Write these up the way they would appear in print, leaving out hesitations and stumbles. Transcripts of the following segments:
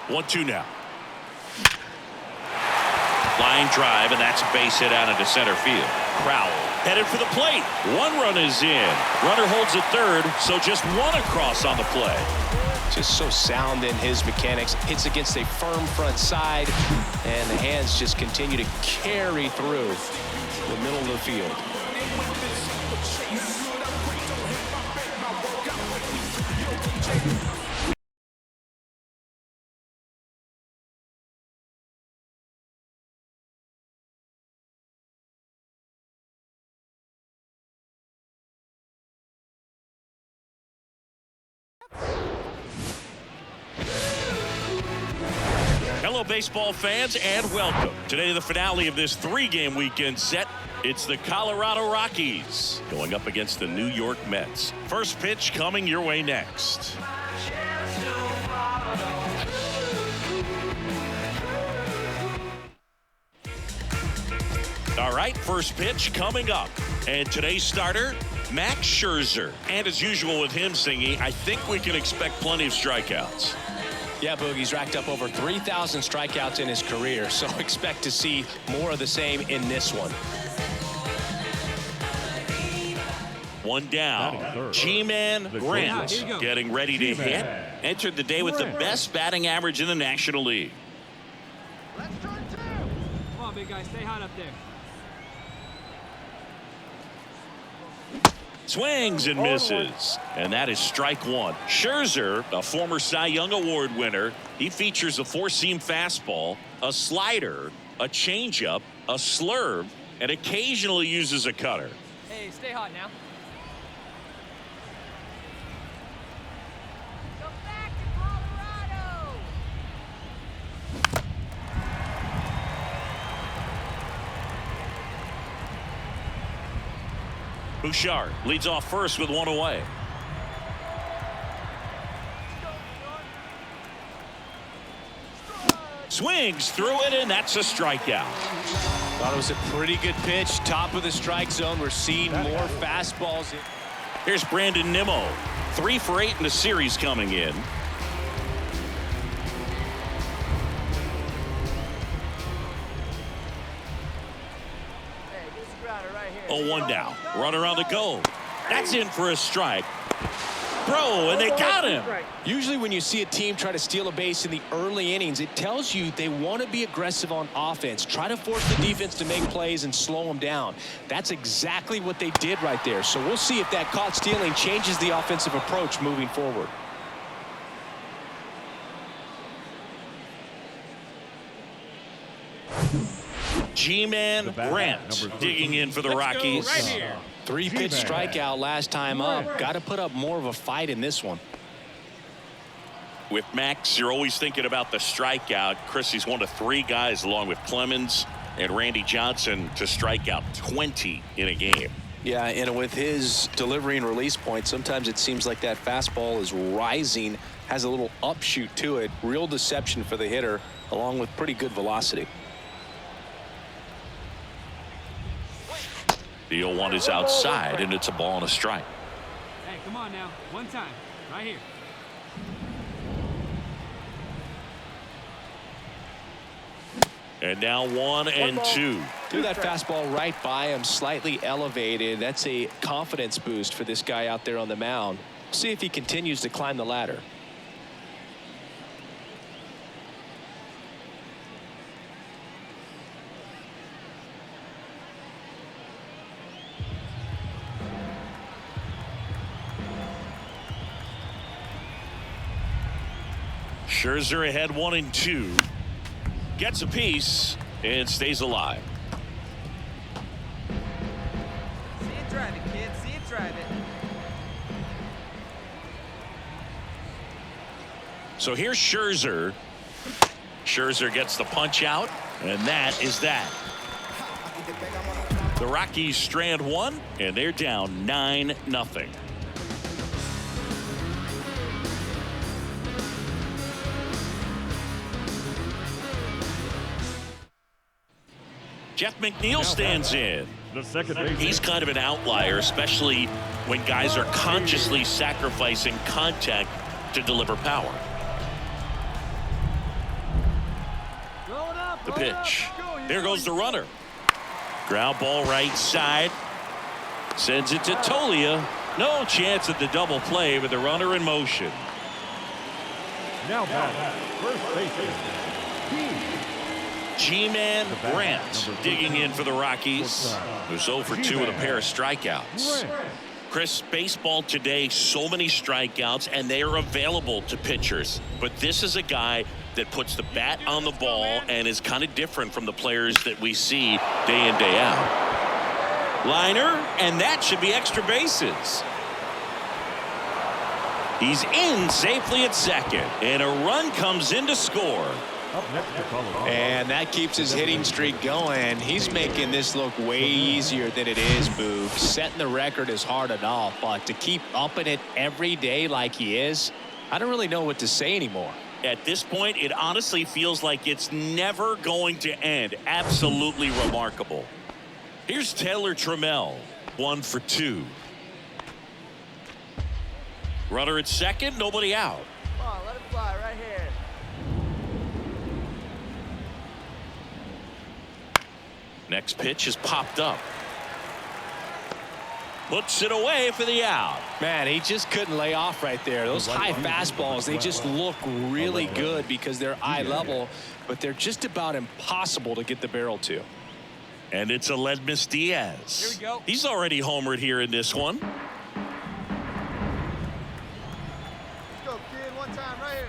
1-2 now. Line drive, and that's a base hit out into center field. Crowell headed for the plate. 1 run is in. Runner holds at third, so just 1 across on the play. Just so sound in his mechanics. Hits against a firm front side, and the hands just continue to carry through the middle of the field. Hello, baseball fans, and welcome. Today, the finale of this 3-game weekend set. It's the Colorado Rockies going up against the New York Mets. First pitch coming your way next. All right, first pitch coming up. And today's starter, Max Scherzer. And as usual with him singing, I think we can expect plenty of strikeouts. Yeah, Boogie's racked up over 3,000 strikeouts in his career, so expect to see more of the same in this one. 1 down. G-Man Grant getting ready to hit. Entered the day with the best batting average in the National League. Let's try 2. Come on, big guy, stay hot up there. Swings and misses, and that is strike 1. Scherzer, a former Cy Young Award winner, he features a 4-seam fastball, a slider, a changeup, a slurve, and occasionally uses a cutter. Hey, stay hot now. Come back to Colorado. Bouchard leads off first with 1 away. Swings through it, and that's a strikeout. Thought it was a pretty good pitch. Top of the strike zone. We're seeing more fastballs. Here's Brandon Nimmo. 3 for 8 in the series coming in. Oh, 1 down. Runner on the go. That's in for a strike. Throw, and they got him. Usually when you see a team try to steal a base in the early innings, it tells you they want to be aggressive on offense. Try to force the defense to make plays and slow them down. That's exactly what they did right there. So we'll see if that caught stealing changes the offensive approach moving forward. G-Man Grant digging in for the Rockies. Right here. 3-pitch strikeout last time up. Got to put up more of a fight in this one. With Max, you're always thinking about the strikeout. Chris, he's one of 3 guys along with Clemens and Randy Johnson to strike out 20 in a game. Yeah, and with his delivery and release point, sometimes it seems like that fastball is rising, has a little upshoot to it. Real deception for the hitter, along with pretty good velocity. The 0-1 is outside, and it's a ball and a strike. Hey, come on now. 1 time. Right here. And now 1 and 2. Threw that fastball right by him, slightly elevated. That's a confidence boost for this guy out there on the mound. See if he continues to climb the ladder. Scherzer ahead 1 and 2. Gets a piece and stays alive. See it drive it, kid. See it drive it. So here's Scherzer. Scherzer gets the punch out, and that is that. The Rockies strand 1, and they're down 9-0. Jeff McNeil stands in. He's kind of an outlier, especially when guys are consciously sacrificing contact to deliver power. pitch. There goes the runner. Ground ball right side. Sends it to Tolia. No chance at the double play with the runner in motion. Now back, first baseman, G-Man Grant digging in for the Rockies. Who's 0 for 2 with a pair of strikeouts. Chris, baseball today, so many strikeouts, and they are available to pitchers. But this is a guy that puts the bat on the ball and is kind of different from the players that we see day in, day out. Liner, and that should be extra bases. He's in safely at second, and a run comes in to score. And that keeps his hitting streak going. He's making this look way easier than it is, Boog. Setting the record is hard enough, but to keep upping it every day like he is, I don't really know what to say anymore. At this point, it honestly feels like it's never going to end. Absolutely remarkable. Here's Taylor Trammell, 1 for 2. Runner at second, nobody out. Come on, let it fly right here. Next pitch is popped up. Puts it away for the out. Man, he just couldn't lay off right there. Those high fastballs, they just look really good because they're eye level, but they're just about impossible to get the barrel to. And it's Aledmys Diaz. Here we go. He's already homered here in this one. Let's go, kid. One time right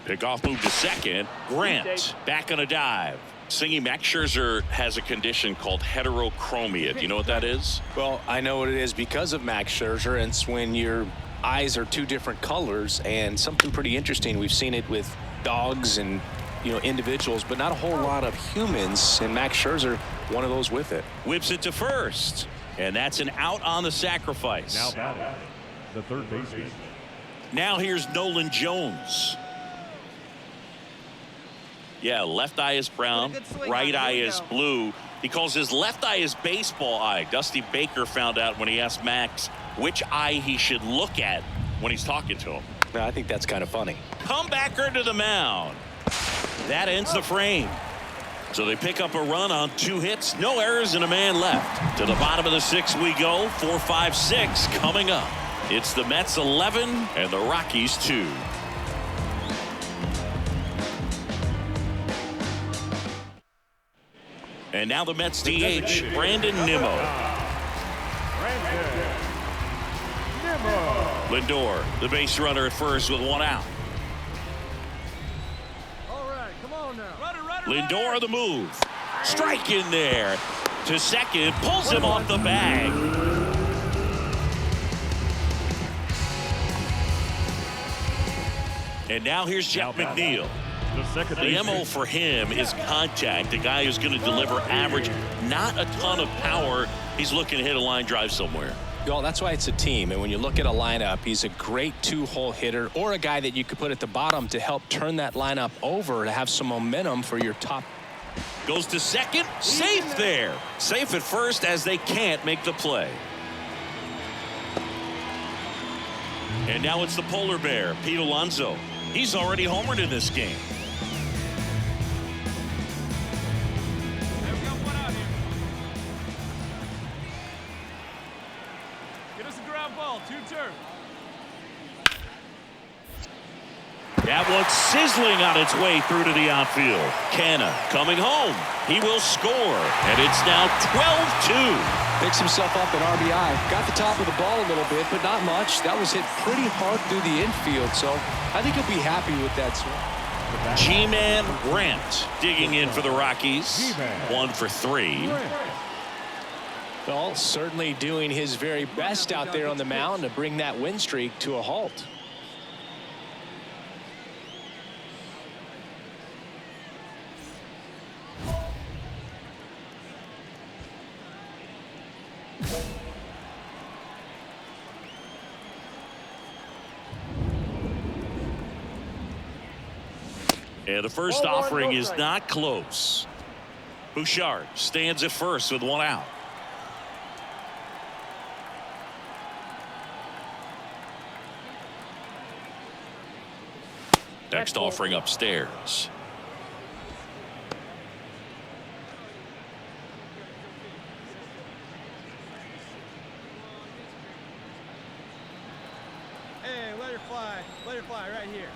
here. Pickoff move to second. Grant back on a dive. Singing Max Scherzer has a condition called heterochromia. Do you know what that is? Well, I know what it is because of Max Scherzer, and it's when your eyes are two different colors, and something pretty interesting. We've seen it with dogs and individuals, but not a whole lot of humans, and Max Scherzer, one of those with it. Whips it to first, and that's an out on the sacrifice. now batting, the third baseman, Now here's Nolan Jones. Yeah, left eye is brown, right eye is blue. He calls his left eye his baseball eye. Dusty Baker found out when he asked Max which eye he should look at when he's talking to him. Now, I think that's kind of funny. Comebacker to the mound. That ends the frame. So they pick up a run on 2 hits, no errors, and a man left. To the bottom of the 6th we go. 4, 5, 6 coming up. It's the Mets 11 and the Rockies 2. And now the Mets DH, Brandon Nimmo. Lindor, the base runner at first with 1 out. All right, come on now. Lindor the move. Strike in there. To second, pulls him off the bag. And now here's Jeff McNeil. The MO for him is contact. A guy who's going to deliver average, not a ton of power. He's looking to hit a line drive somewhere. Well, that's why it's a team. And when you look at a lineup, he's a great 2-hole hitter, or a guy that you could put at the bottom to help turn that lineup over to have some momentum for your top. Goes to second, safe there. Safe at first as they can't make the play. And now it's the polar bear, Pete Alonso. He's already homered in this game. Get us a ground ball, 2-turn. That one's sizzling on its way through to the outfield. Canna coming home. He will score, and it's now 12-2. Picks himself up at RBI. Got the top of the ball a little bit, but not much. That was hit pretty hard through the infield, so I think he'll be happy with that swing. G-Man Grant digging in for the Rockies. 1 for 3. Well, certainly doing his very best out there on the mound to bring that win streak to a halt. And the first offering is not close. Bouchard stands at first with 1 out. Next offering upstairs. fly. Let it fly right here.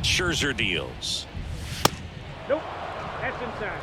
Scherzer deals. Nope. That's inside.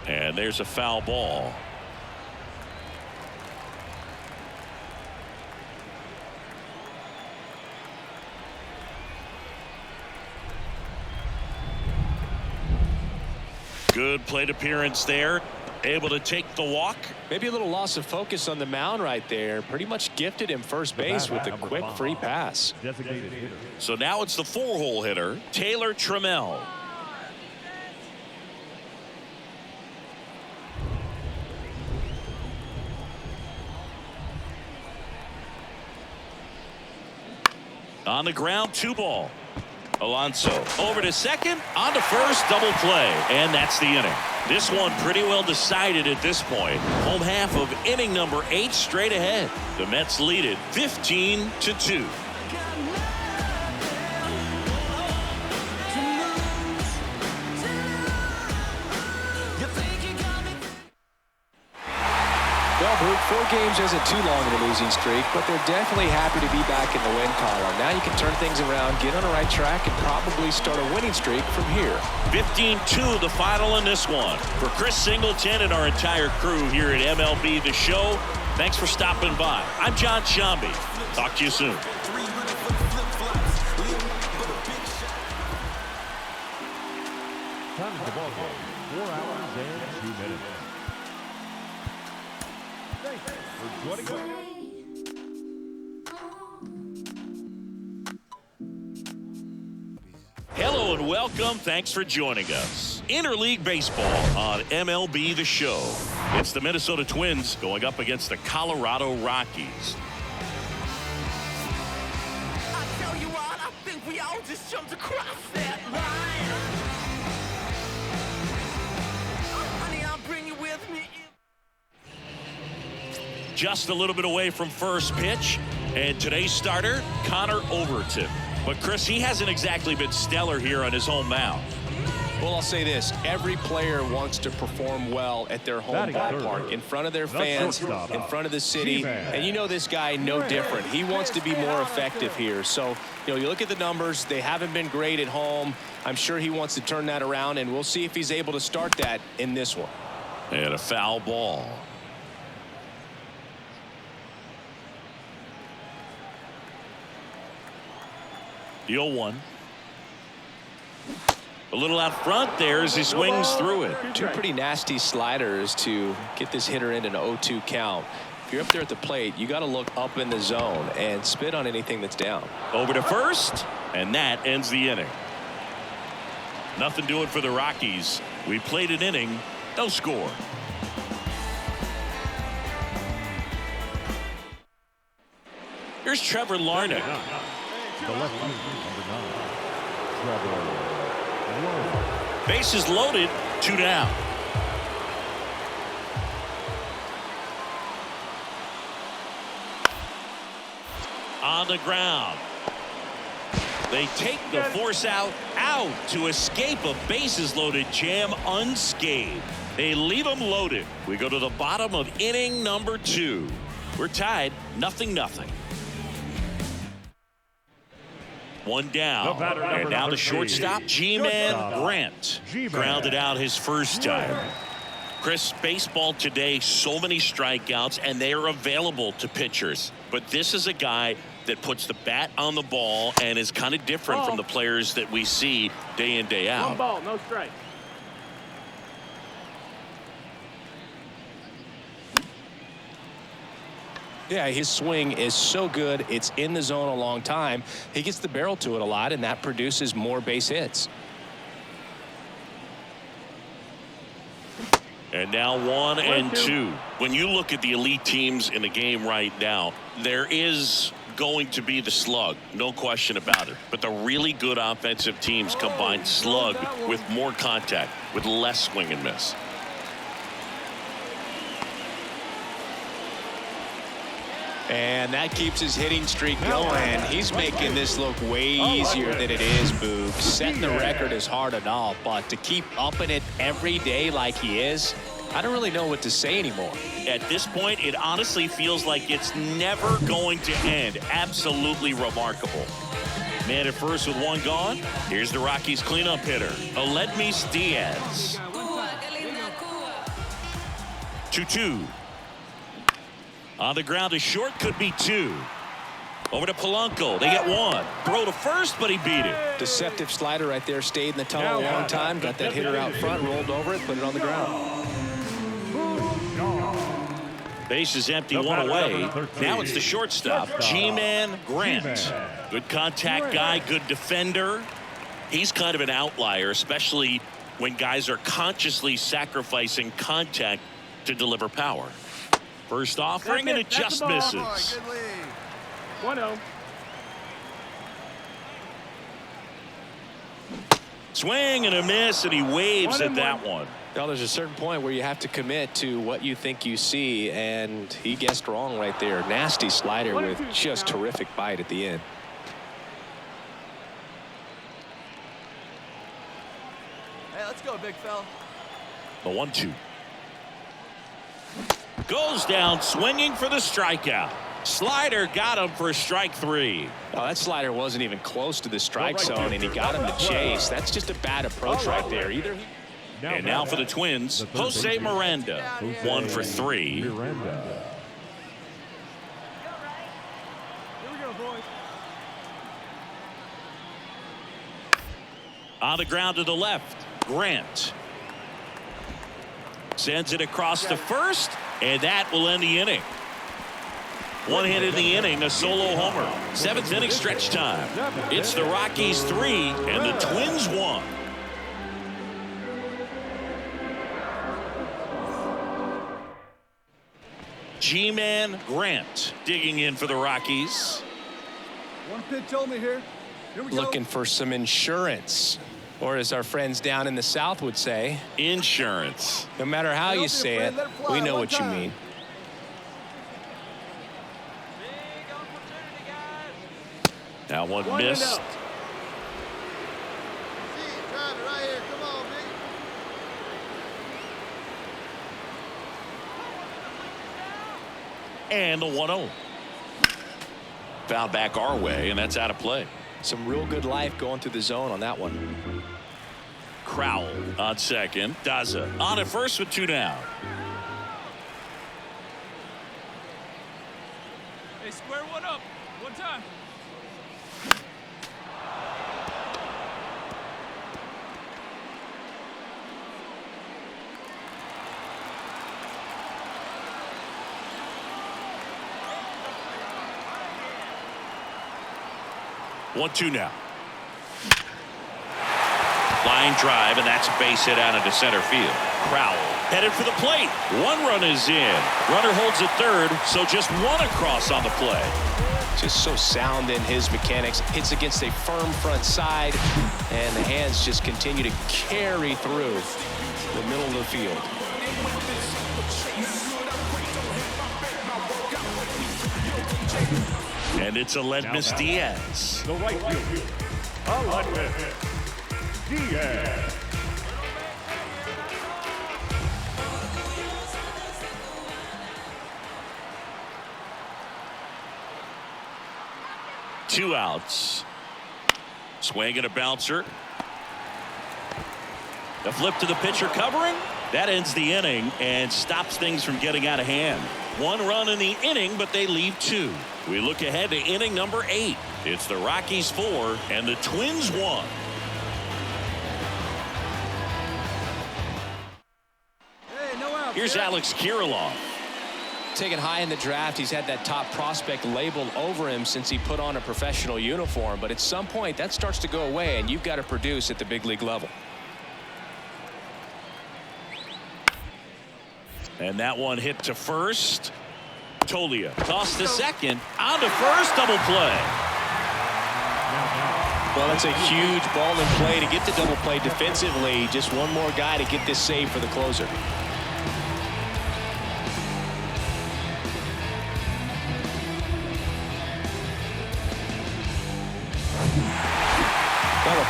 And there's a foul ball. Good plate appearance there. Able to take the walk. Maybe a little loss of focus on the mound right there. Pretty much gifted him first base with a quick free pass. Designated hitter. So now it's the 4-hole hitter, Taylor Trammell. On the ground, 2 ball. Alonso over to second, on to first, double play, and that's the inning. This one pretty well decided at this point. Home half of inning number 8 straight ahead. The Mets lead it 15-2. Well, Brute, 4 games isn't too long in a losing streak, but they're definitely happy to be back in the win column. Now you can turn things around, get on the right track, and probably start a winning streak from here. 15-2 the final in this one. For Chris Singleton and our entire crew here at MLB The Show, thanks for stopping by. I'm John Shambi. Talk to you soon. Time of the ball game, 4 hours and 2 minutes. Thanks for joining us. Hello and welcome. Thanks for joining us. Interleague Baseball on MLB The Show. It's the Minnesota Twins going up against the Colorado Rockies. I tell you what, I think we all just jumped across that line. Oh, honey, I'll bring you with me. Just a little bit away from first pitch. And today's starter, Connor Overton. But Chris, he hasn't exactly been stellar here on his home mound. Well, I'll say this. Every player wants to perform well at their home ballpark, in front of their fans, in front of the city. And you know this guy no different. He wants to be more effective here. So, you look at the numbers. They haven't been great at home. I'm sure he wants to turn that around, and we'll see if he's able to start that in this one. And a foul ball. The 0-1. A little out front there as he swings through it. 2 pretty nasty sliders to get this hitter in an 0-2 count. If you're up there at the plate, you got to look up in the zone and spit on anything that's down. Over to first, and that ends the inning. Nothing doing for the Rockies. We played an inning, no score. Here's Trevor Larnach. The left fielder, number 9, Trevor Larnach. Bases loaded, 2 down. On the ground. They take the force out to escape a bases loaded jam unscathed. They leave them loaded. We go to the bottom of inning number 2. We're tied 0-0. 1 down, and now the shortstop, G-Man Grant, grounded out his first time. Chris, baseball today, so many strikeouts, and they are available to pitchers. But this is a guy that puts the bat on the ball and is kind of different from the players that we see day in, day out. 1 ball, no strike. Yeah, his swing is so good. It's in the zone a long time. He gets the barrel to it a lot, and that produces more base hits. And now 1 and 2. When you look at the elite teams in the game right now, there is going to be the slug, no question about it. But the really good offensive teams combine slug with more contact, with less swing and miss. And that keeps his hitting streak going. He's making this look way easier than it is, Boog. Setting the record is hard enough, but to keep upping it every day like he is, I don't really know what to say anymore. At this point, it honestly feels like it's never going to end. Absolutely remarkable. Man at first with one gone. Here's the Rockies cleanup hitter, Aledmys Diaz. 2-2. On the ground to short, could be 2. Over to Polanco. They get 1. Throw to first, but he beat it. Deceptive slider right there. Stayed in the tunnel a long time. Got that hitter out front, rolled over it, put it on the ground. Base is empty, 1 away. Now it's the shortstop, G-Man Grant. Good contact guy, good defender. He's kind of an outlier, especially when guys are consciously sacrificing contact to deliver power. First offering, and it just misses. 1-0. Swing and a miss, and he waves at that one. Well, there's a certain point where you have to commit to what you think you see, and he guessed wrong right there. Nasty slider with just terrific bite at the end. Hey, let's go, big fella. The 1-2. Goes down swinging for the strikeout. Slider got him for strike 3. Oh, that slider wasn't even close to the strike zone, and he got him to chase. That's just a bad approach right there. Either he... And now for the Twins, Jose Miranda, 1 for 3. Here we go, boys. On the ground to the left, Grant. Sends it across to first, and that will end the inning. 1 hit in the inning, a solo homer. 7th inning stretch time. It's the Rockies 3 and the Twins 1. G-Man Grant digging in for the Rockies. One pitch only here. Here we go. Looking for some insurance, or as our friends down in the South would say, Insurance. no matter how you say it, we know what you mean. Now one missed. And the 1-0. Foul back our way, and that's out of play. Some real good life going through the zone on that one. Crowell on second. Daza on at first with 2 down. Hey, square one up. One time. One, 2 now. Line drive, and that's a base hit out into center field. Crowell headed for the plate. 1 run is in. Runner holds at third, so just 1 across on the play. Just so sound in his mechanics. Hits against a firm front side, and the hands just continue to carry through the middle of the field. And it's Aledmys Diaz. The right field, Aledmys Diaz. Two outs. Swing and a bouncer. The flip to the pitcher covering. That ends the inning and stops things from getting out of hand. 1 run in the inning, but they leave 2. We look ahead to inning number 8. It's the Rockies 4 and the Twins 1. Hey, no out. Here's Alex Kirilloff. Taken high in the draft, he's had that top prospect labeled over him since he put on a professional uniform. But at some point, that starts to go away, and you've got to produce at the big league level. And that one hit to first. Tolia tossed to second. On to first, double play. Well, that's a huge ball in play to get the double play defensively. Just one more guy to get this save for the closer.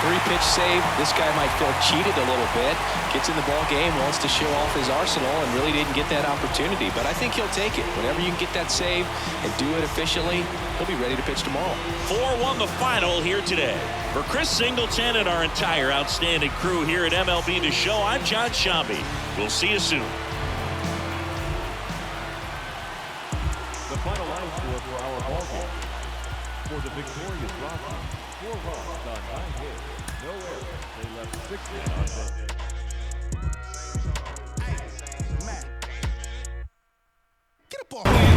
3-pitch save. This guy might feel cheated a little bit. Gets in the ball game, wants to show off his arsenal, and really didn't get that opportunity. But I think he'll take it. Whenever you can get that save and do it efficiently, he'll be ready to pitch tomorrow. 4-1 the final here today. For Chris Singleton and our entire outstanding crew here at MLB The Show, I'm John Shambi. We'll see you soon. The final line score for our ball game. For the victorious Rockies, 4 runs on 9 hits, no errors. They left 6 men on base. Get up off me.